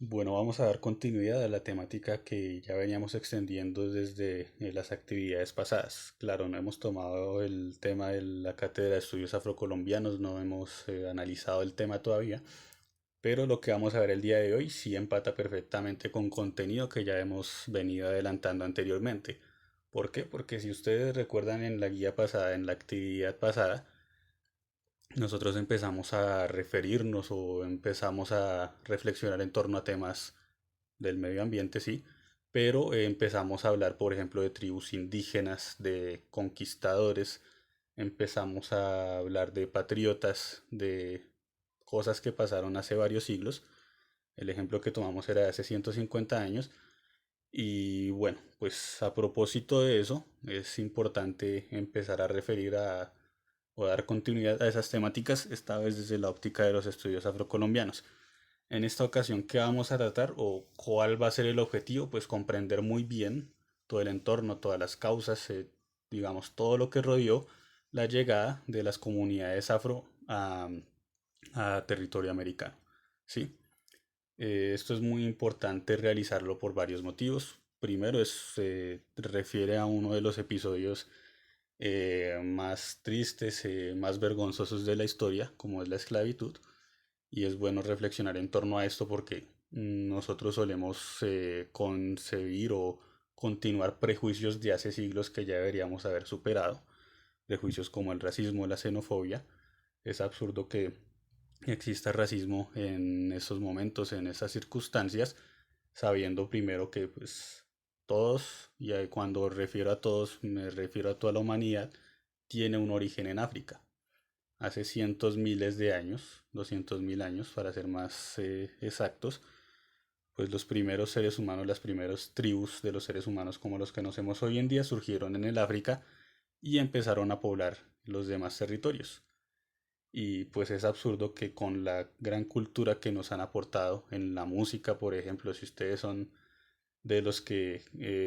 Bueno, vamos a dar continuidad a la temática que ya veníamos extendiendo desde las actividades pasadas. Claro, no hemos tomado el tema de la Cátedra de Estudios Afrocolombianos, no hemos analizado el tema todavía, pero lo que vamos a ver el día de hoy sí empata perfectamente con contenido que ya hemos venido adelantando anteriormente. ¿Por qué? Porque si ustedes recuerdan en la guía pasada, en la actividad pasada, nosotros empezamos a referirnos o empezamos a reflexionar en torno a temas del medio ambiente, sí, pero empezamos a hablar, por ejemplo, de tribus indígenas, de conquistadores, empezamos a hablar de patriotas, de cosas que pasaron hace varios siglos. El ejemplo que tomamos era de hace 150 años. Y bueno, pues a propósito de eso, es importante empezar a referir a o dar continuidad a esas temáticas, esta vez desde la óptica de los estudios afrocolombianos. En esta ocasión, ¿qué vamos a tratar o cuál va a ser el objetivo? Pues comprender muy bien todo el entorno, todas las causas, digamos, todo lo que rodeó la llegada de las comunidades afro a territorio americano. ¿Sí? Esto es muy importante realizarlo por varios motivos. Primero, refiere a uno de los episodios más tristes, más vergonzosos de la historia, como es la esclavitud. Y es bueno reflexionar en torno a esto porque nosotros solemos concebir o continuar prejuicios de hace siglos que ya deberíamos haber superado. Prejuicios como el racismo, la xenofobia. Es absurdo que exista racismo en esos momentos, en esas circunstancias, sabiendo primero que pues todos, y cuando refiero a todos me refiero a toda la humanidad, tiene un origen en África. Hace cientos miles de años, 200.000 años para ser más exactos, pues los primeros seres humanos, las primeras tribus de los seres humanos como los que conocemos hoy en día surgieron en el África y empezaron a poblar los demás territorios. Y pues es absurdo que con la gran cultura que nos han aportado en la música, por ejemplo, si ustedes son de los que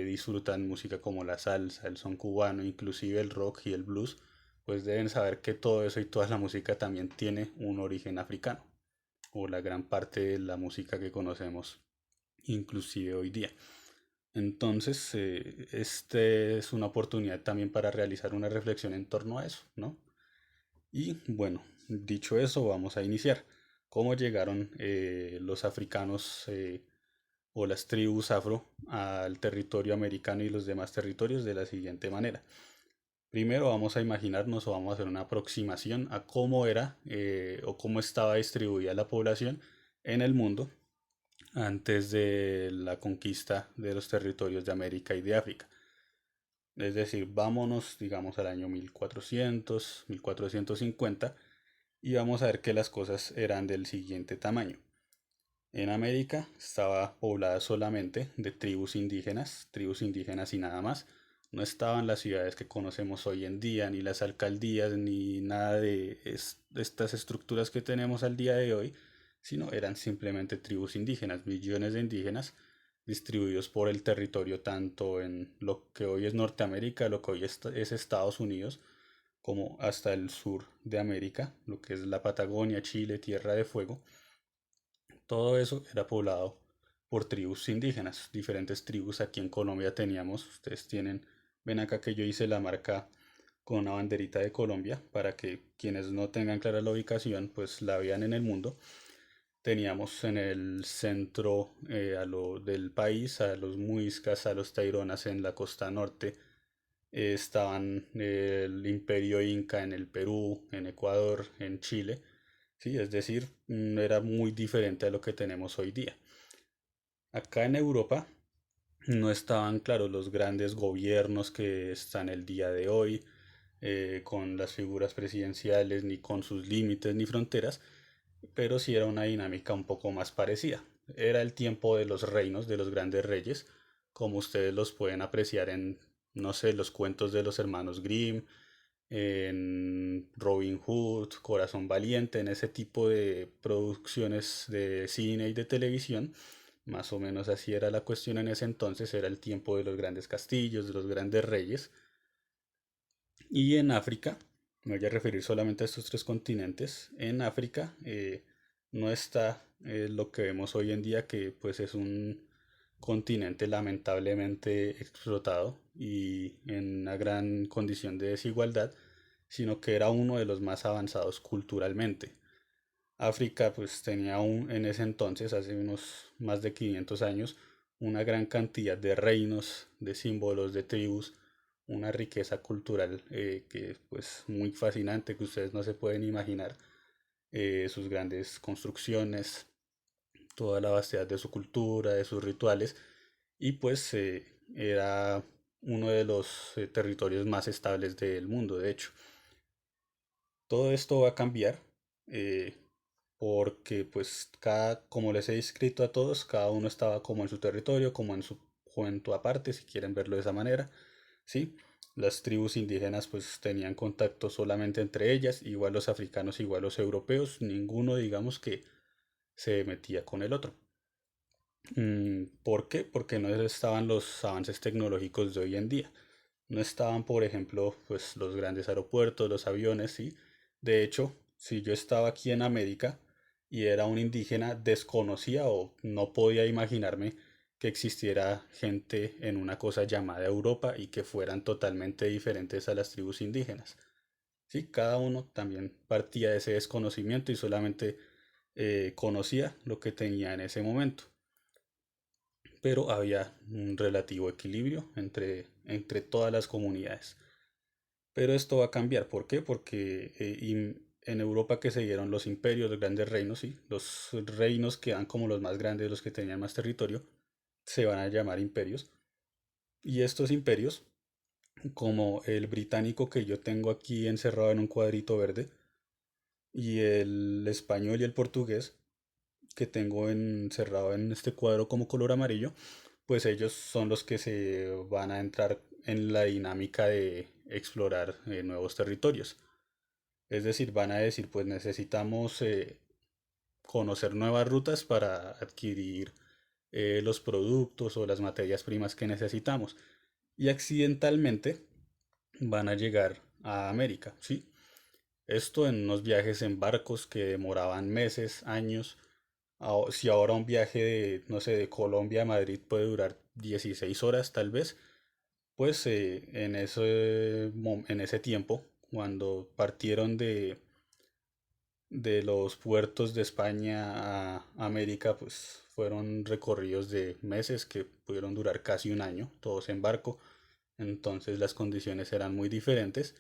disfrutan música como la salsa, el son cubano, inclusive el rock y el blues, pues deben saber que todo eso y toda la música también tiene un origen africano, o la gran parte de la música que conocemos, inclusive hoy día. Entonces, este es una oportunidad también para realizar una reflexión en torno a eso, ¿no? Y bueno, dicho eso, vamos a iniciar. ¿Cómo llegaron los africanos o las tribus afro al territorio americano y los demás territorios? De la siguiente manera. Primero vamos a imaginarnos o vamos a hacer una aproximación a cómo era o cómo estaba distribuida la población en el mundo antes de la conquista de los territorios de América y de África. Es decir, vámonos, digamos, al año 1400, 1450 y vamos a ver que las cosas eran del siguiente tamaño. En América estaba poblada solamente de tribus indígenas y nada más. No estaban las ciudades que conocemos hoy en día, ni las alcaldías, ni nada de estas estructuras que tenemos al día de hoy, sino eran simplemente tribus indígenas, millones de indígenas distribuidos por el territorio tanto en lo que hoy es Norteamérica, lo que hoy es Estados Unidos, como hasta el sur de América, lo que es la Patagonia, Chile, Tierra de Fuego. Todo eso era poblado por tribus indígenas, diferentes tribus. Aquí en Colombia teníamos, ustedes tienen, ven acá que yo hice la marca con una banderita de Colombia para que quienes no tengan clara la ubicación pues la vean en el mundo. Teníamos en el centro del país a los muiscas, a los taironas en la costa norte. Estaban el imperio inca en el Perú, en Ecuador, en Chile. Sí, es decir, era muy diferente a lo que tenemos hoy día. Acá en Europa no estaban claros los grandes gobiernos que están el día de hoy, con las figuras presidenciales, ni con sus límites ni fronteras, pero sí era una dinámica un poco más parecida. Era el tiempo de los reinos, de los grandes reyes, como ustedes los pueden apreciar en, no sé, los cuentos de los hermanos Grimm, en Robin Hood, Corazón Valiente, en ese tipo de producciones de cine y de televisión. Más o menos así era la cuestión en ese entonces, era el tiempo de los grandes castillos, de los grandes reyes. Y en África, me voy a referir solamente a estos tres continentes, en África no está lo que vemos hoy en día, que pues es un continente lamentablemente explotado y en una gran condición de desigualdad, sino que era uno de los más avanzados culturalmente. África pues tenía en ese entonces, hace unos más de 500 años, una gran cantidad de reinos, de símbolos, de tribus, una riqueza cultural que pues muy fascinante que ustedes no se pueden imaginar, sus grandes construcciones, toda la vastedad de su cultura, de sus rituales, y pues era uno de los territorios más estables del mundo, de hecho. Todo esto va a cambiar eh, porque pues como les he descrito a todos, cada uno estaba como en su territorio, como en su cuento aparte, si quieren verlo de esa manera, ¿sí? Las tribus indígenas pues tenían contacto solamente entre ellas, igual los africanos, igual los europeos, ninguno digamos que se metía con el otro. ¿Por qué? Porque no estaban los avances tecnológicos de hoy en día. No estaban, por ejemplo, pues los grandes aeropuertos, los aviones, ¿sí? De hecho, si yo estaba aquí en América y era un indígena, desconocía o no podía imaginarme que existiera gente en una cosa llamada Europa y que fueran totalmente diferentes a las tribus indígenas. Sí, cada uno también partía de ese desconocimiento y solamente conocía lo que tenía en ese momento, pero había un relativo equilibrio entre todas las comunidades. Pero esto va a cambiar. ¿Por qué? Porque en Europa que se dieron los imperios, los grandes reinos, ¿sí? Los reinos que eran como los más grandes, los que tenían más territorio, se van a llamar imperios. Y estos imperios, como el británico que yo tengo aquí encerrado en un cuadrito verde, y el español y el portugués, que tengo encerrado en este cuadro como color amarillo, pues ellos son los que se van a entrar en la dinámica de explorar nuevos territorios. Es decir, van a decir, pues necesitamos conocer nuevas rutas para adquirir los productos o las materias primas que necesitamos. Y accidentalmente van a llegar a América, ¿sí? Esto en unos viajes en barcos que demoraban meses, años. Si ahora un viaje de, no sé, de Colombia a Madrid puede durar 16 horas tal vez, pues en ese tiempo, cuando partieron de los puertos de España a América, pues fueron recorridos de meses que pudieron durar casi un año, todos en barco. Entonces las condiciones eran muy diferentes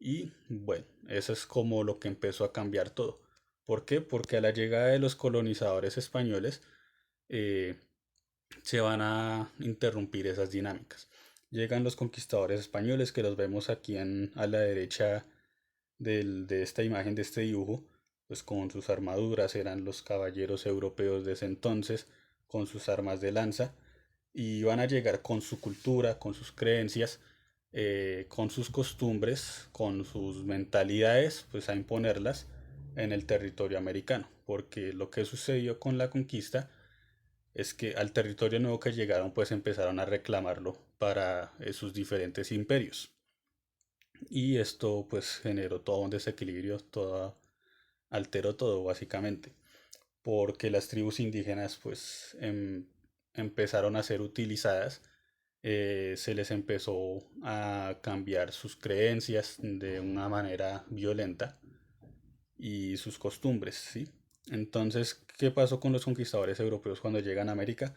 y bueno, eso es como lo que empezó a cambiar todo. ¿Por qué? Porque a la llegada de los colonizadores españoles eh, se van a interrumpir esas dinámicas. Llegan los conquistadores españoles, que los vemos aquí a la derecha de esta imagen, de este dibujo, pues con sus armaduras, eran los caballeros europeos de ese entonces, con sus armas de lanza, y van a llegar con su cultura, con sus creencias, con sus costumbres, con sus mentalidades, pues a imponerlas en el territorio americano, porque lo que sucedió con la conquista es que al territorio nuevo que llegaron, pues empezaron a reclamarlo para sus diferentes imperios. Y esto pues generó todo un desequilibrio, alteró todo básicamente, porque las tribus indígenas pues empezaron a ser utilizadas, se les empezó a cambiar sus creencias de una manera violenta y sus costumbres, ¿sí? Entonces, ¿qué pasó con los conquistadores europeos cuando llegan a América?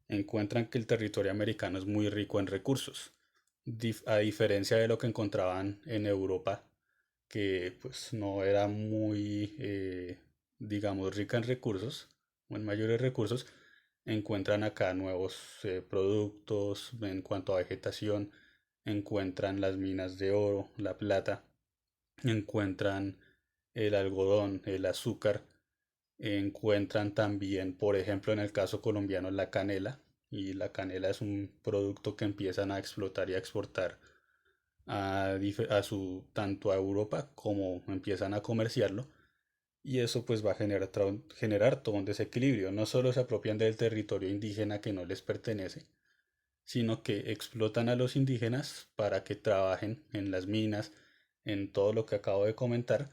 Encuentran que el territorio americano es muy rico en recursos, a diferencia de lo que encontraban en Europa, que pues no era muy, digamos, rica en recursos, o en mayores recursos. Encuentran acá nuevos productos en cuanto a vegetación, encuentran las minas de oro, la plata, encuentran el algodón, el azúcar, encuentran también, por ejemplo, en el caso colombiano, la canela, y la canela es un producto que empiezan a explotar y a exportar tanto a Europa como empiezan a comerciarlo, y eso pues va a generar todo un desequilibrio. No solo se apropian del territorio indígena que no les pertenece, sino que explotan a los indígenas para que trabajen en las minas, en todo lo que acabo de comentar,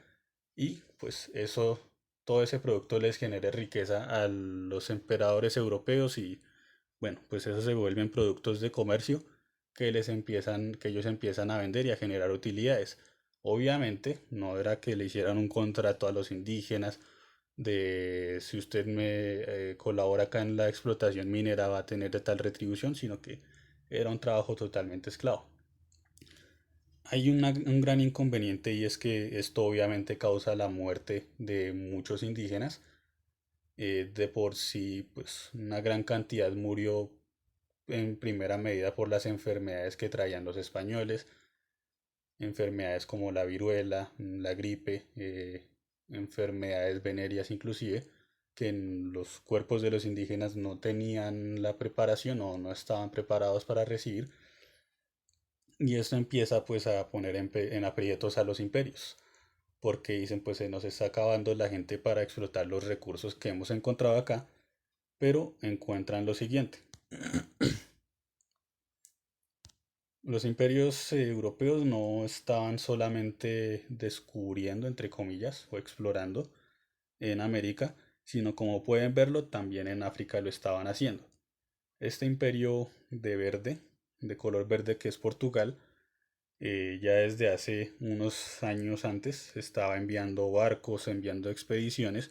y pues eso todo ese producto les genere riqueza a los emperadores europeos y bueno, pues eso se vuelven productos de comercio que ellos empiezan a vender y a generar utilidades. Obviamente, no era que le hicieran un contrato a los indígenas de si usted me colabora acá en la explotación minera va a tener de tal retribución, sino que era un trabajo totalmente esclavo. Hay un gran inconveniente y es que esto obviamente causa la muerte de muchos indígenas. De por sí, pues una gran cantidad murió en primera medida por las enfermedades que traían los españoles, enfermedades como la viruela, la gripe, enfermedades venéreas inclusive, que en los cuerpos de los indígenas no tenían la preparación o no estaban preparados para recibir, y esto empieza pues a poner en aprietos a los imperios, porque dicen pues se nos está acabando la gente para explotar los recursos que hemos encontrado acá, pero encuentran lo siguiente. Los imperios europeos no estaban solamente descubriendo, entre comillas, o explorando en América, sino como pueden verlo, también en África lo estaban haciendo. Este imperio de verde, de color verde que es Portugal, ya desde hace unos años antes estaba enviando barcos, enviando expediciones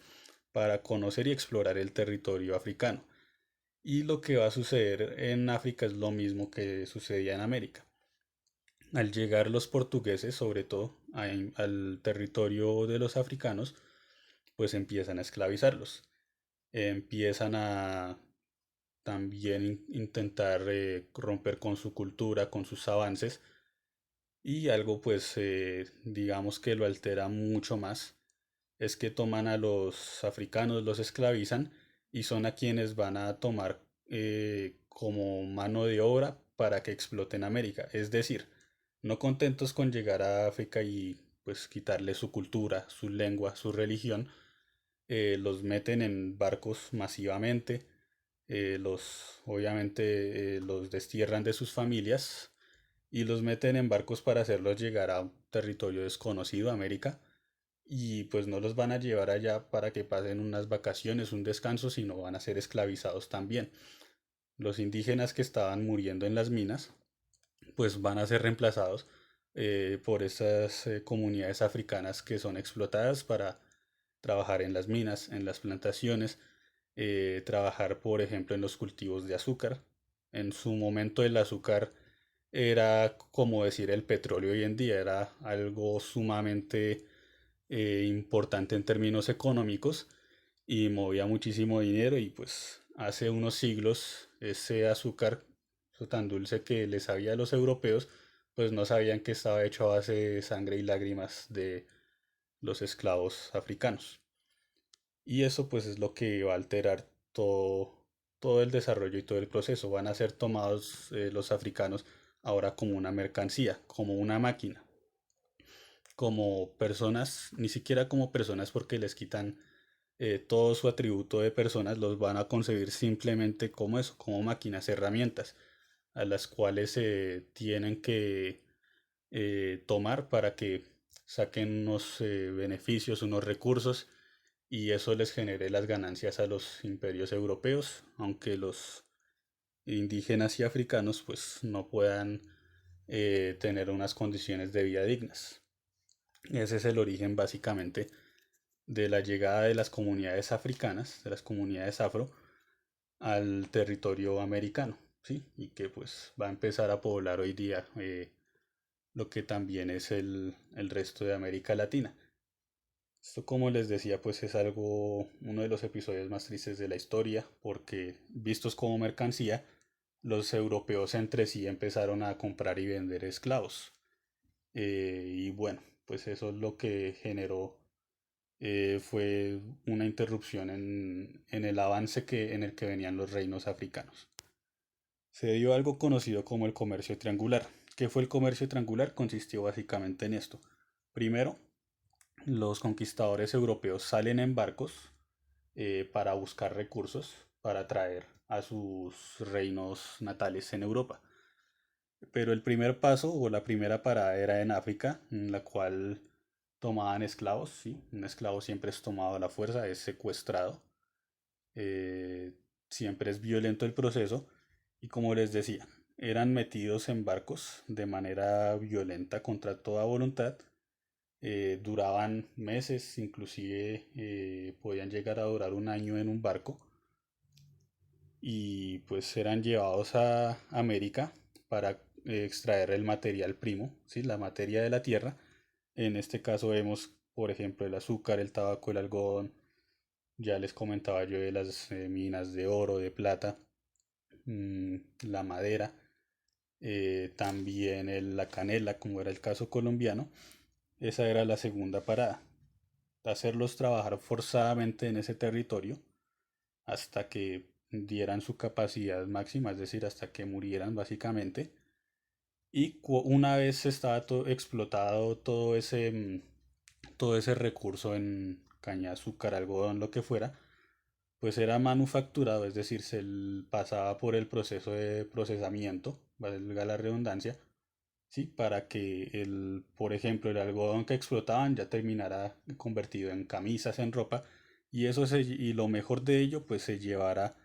para conocer y explorar el territorio africano. Y lo que va a suceder en África es lo mismo que sucedía en América. Al llegar los portugueses, sobre todo al territorio de los africanos, pues empiezan a esclavizarlos. Empiezan a también intentar romper con su cultura, con sus avances, y algo pues digamos que lo altera mucho más es que toman a los africanos, los esclavizan y son a quienes van a tomar como mano de obra para que exploten América. Es decir, no contentos con llegar a África y pues quitarle su cultura, su lengua, su religión, los meten en barcos masivamente, obviamente los destierran de sus familias y los meten en barcos para hacerlos llegar a un territorio desconocido, América, y pues no los van a llevar allá para que pasen unas vacaciones, un descanso, sino van a ser esclavizados también. Los indígenas que estaban muriendo en las minas, pues van a ser reemplazados por estas comunidades africanas que son explotadas para trabajar en las minas, en las plantaciones, trabajar, por ejemplo, en los cultivos de azúcar. En su momento el azúcar era como decir el petróleo hoy en día, era algo sumamente importante en términos económicos y movía muchísimo dinero y pues hace unos siglos ese azúcar tan dulce que les sabía a los europeos pues no sabían que estaba hecho a base de sangre y lágrimas de los esclavos africanos. Y eso pues es lo que va a alterar todo el desarrollo y todo el proceso. Van a ser tomados los africanos ahora como una mercancía, como una máquina, como personas, ni siquiera como personas porque les quitan todo su atributo de personas, los van a concebir simplemente como eso, como máquinas, herramientas, a las cuales se tienen que tomar para que saquen unos beneficios, unos recursos y eso les genere las ganancias a los imperios europeos, aunque los indígenas y africanos pues no puedan tener unas condiciones de vida dignas. Ese es el origen básicamente de la llegada de las comunidades africanas, de las comunidades afro, al territorio americano, ¿sí? Y que pues va a empezar a poblar hoy día lo que también es el resto de América Latina. Esto, como les decía, pues es algo, uno de los episodios más tristes de la historia, porque vistos como mercancía, los europeos entre sí empezaron a comprar y vender esclavos. Y bueno, pues eso es lo que generó fue una interrupción en el avance en el que venían los reinos africanos. Se dio algo conocido como el comercio triangular. ¿Qué fue el comercio triangular? Consistió básicamente en esto. Primero, los conquistadores europeos salen en barcos para buscar recursos para traer a sus reinos natales en Europa. Pero el primer paso o la primera parada era en África, en la cual tomaban esclavos, sí, un esclavo siempre es tomado a la fuerza, es secuestrado, eh, siempre es violento el proceso y como les decía, eran metidos en barcos de manera violenta contra toda voluntad, duraban meses, inclusive podían llegar a durar un año en un barco y pues eran llevados a América para extraer el material primo, ¿sí? La materia de la tierra. En este caso vemos, por ejemplo, el azúcar, el tabaco, el algodón. Ya les comentaba yo de las minas de oro, de plata, mm, la madera, también la canela, como era el caso colombiano. Esa era la segunda parada, hacerlos trabajar forzadamente en ese territorio hasta que dieran su capacidad máxima, es decir, hasta que murieran básicamente. Y una vez estaba explotado todo ese recurso en caña, azúcar, algodón, lo que fuera, pues era manufacturado, es decir, pasaba por el proceso de procesamiento, valga la redundancia, ¿sí? Para que por ejemplo, el algodón que explotaban ya terminara convertido en camisas, en ropa, y lo mejor de ello, pues se llevara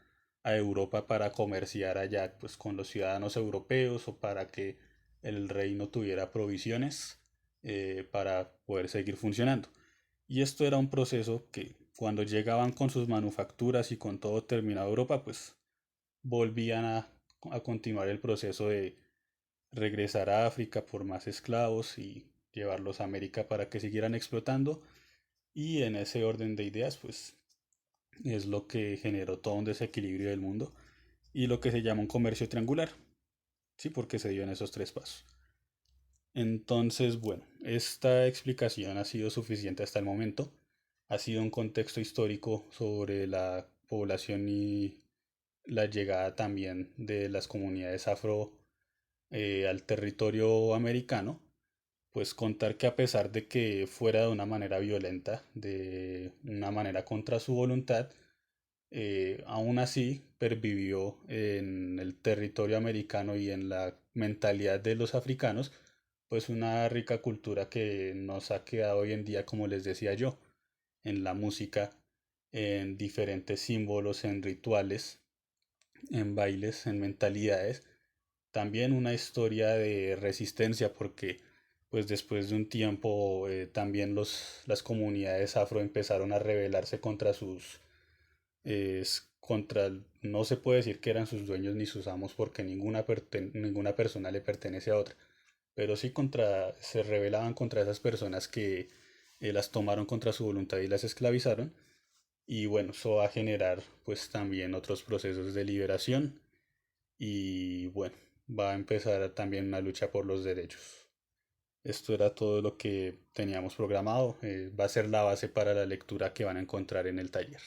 a Europa para comerciar allá, pues con los ciudadanos europeos o para que el reino tuviera provisiones para poder seguir funcionando. Y esto era un proceso que cuando llegaban con sus manufacturas y con todo terminado Europa, pues volvían a continuar el proceso de regresar a África por más esclavos y llevarlos a América para que siguieran explotando. Y en ese orden de ideas, pues es lo que generó todo un desequilibrio del mundo y lo que se llama un comercio triangular, sí, porque se dio en esos tres pasos. Entonces, bueno, esta explicación ha sido suficiente hasta el momento. Ha sido un contexto histórico sobre la población y la llegada también de las comunidades afro al territorio americano. Pues contar que a pesar de que fuera de una manera violenta, de una manera contra su voluntad, aún así pervivió en el territorio americano y en la mentalidad de los africanos, pues una rica cultura que nos ha quedado hoy en día, como les decía yo, en la música, en diferentes símbolos, en rituales, en bailes, en mentalidades. También una historia de resistencia porque pues después de un tiempo también las comunidades afro empezaron a rebelarse contra no se puede decir que eran sus dueños ni sus amos porque ninguna persona le pertenece a otra, pero sí se rebelaban contra esas personas que las tomaron contra su voluntad y las esclavizaron. Y bueno, eso va a generar pues también otros procesos de liberación y bueno, va a empezar también una lucha por los derechos. Esto era todo lo que teníamos programado. Va a ser la base para la lectura que van a encontrar en el taller.